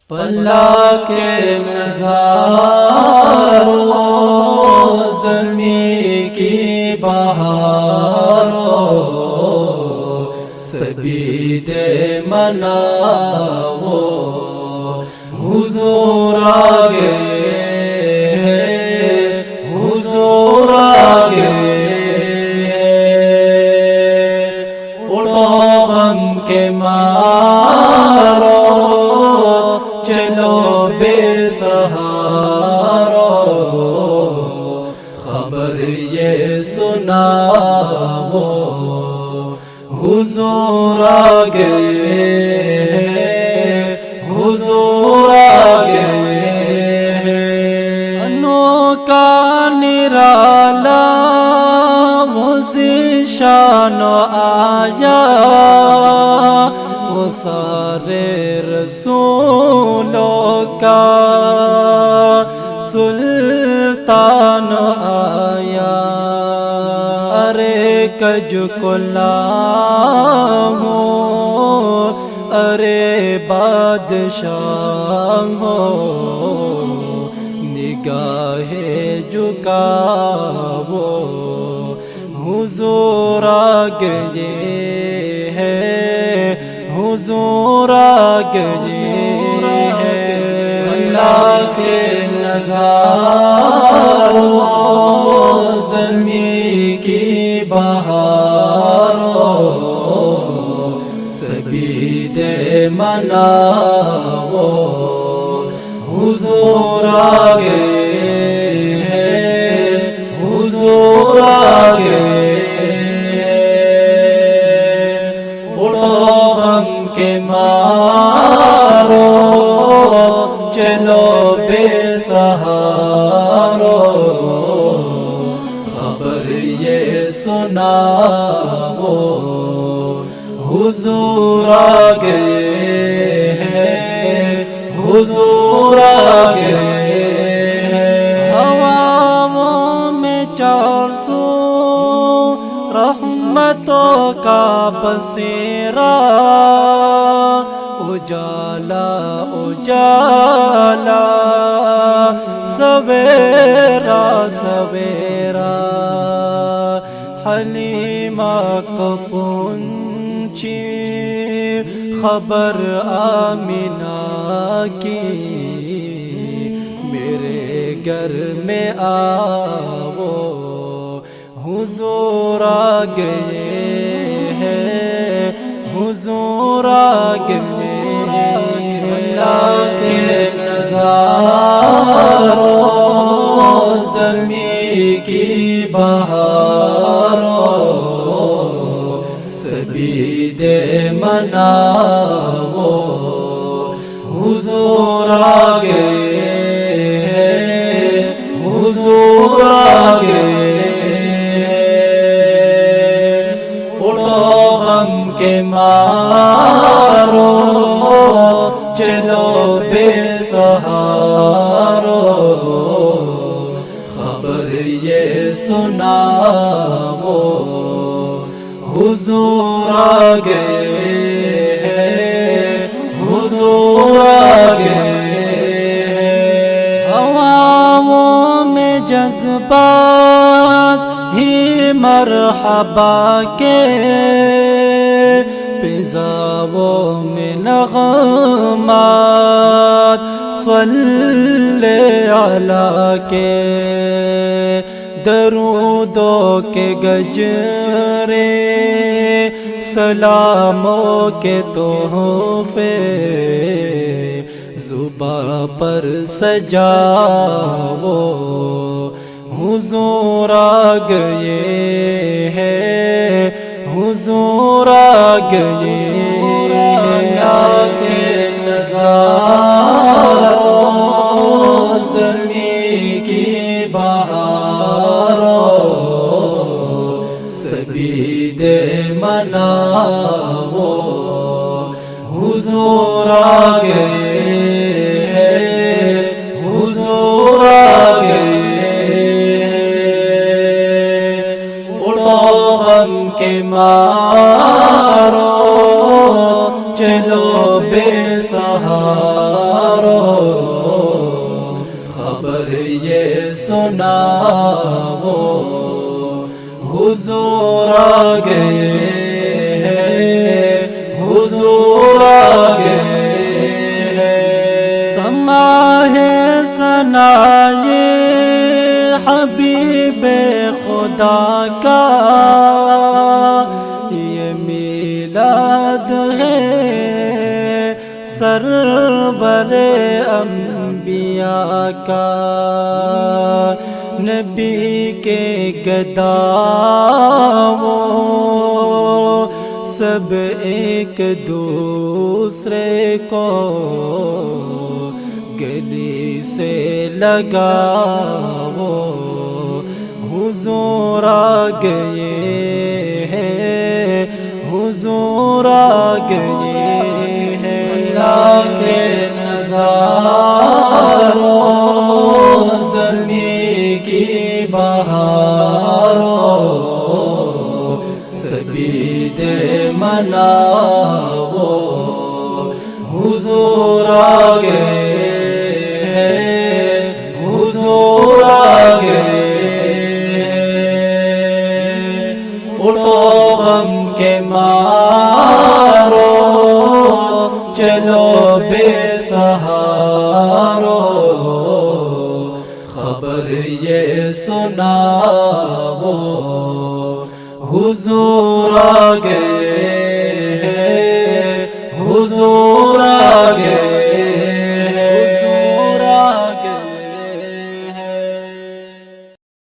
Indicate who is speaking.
Speaker 1: اللہ کے نظاروں زمین کی بہاروں سبھی دے مناؤ حضور آگے حضور آگے اٹھو غم کے مارو چلو بے سہارو خبر یہ سناؤ حضور آگے حضور آگے انوکھا نرالا ذیشان آیا وہ سارے رسولوں کا سلطان آیا ارے کج کلام ہو ارے بادشاہ ہو نگاہ جھکاؤ حضور آگے یہ ہے حضور آگے یہ ہے اللہ کے نظاروں زمین کی بہاروں سبھی دے مناؤ حضور آگے حضور آگے اٹھو غم کے مارو چلو بے سہارو خبر یہ سناؤ حضور آگے حضور آگے ہواؤں میں 400 رحمتوں کا بسیرا اجالا اجالا سویرا سویرا حلیمہ کو پہنچی خبر آمینہ کی میرے گھر میں آؤ حضور آگے ہے حضور آگے اللہ کے نظاروں زمین کی بہاروں سبھی دے مناؤ حضور آگے حضور آگے اٹھو غم کے مارو چلو بے سہارو خبر یہ سناؤ حضور آگے حضور آگے ہواؤں میں جذبات ہی مرحبا کے فضاؤں میں نغمات صلی علی کے درودوں کے گجرے سلاموں کے تحفے زباں پر سجاؤ حضور آگے ہے حضور آگے کے نظاروں زمین کی بہاروں سبھی دے مناؤ حضور آگے حضور آگے اٹھو غم کے مارو سناؤ حضور آ گئے حضور آ گئے
Speaker 2: سما ہے ثنا یہ حبیب خدا کا یہ میلاد ہے سرور انبیاء کا نبی کے گداؤں سب ایک دوسرے کو گلی سے لگاؤ حضور آ گئے ہیں حضور آ گئے ہیں
Speaker 1: اللہ کے نظاروں زمین کی بہاروں سبید مناؤ حضور آ گئے حضور آ گئے اٹھو غم کے مارو چلو بے سہارو خبر یہ سناؤ حضور آ گئے حضور آ گئے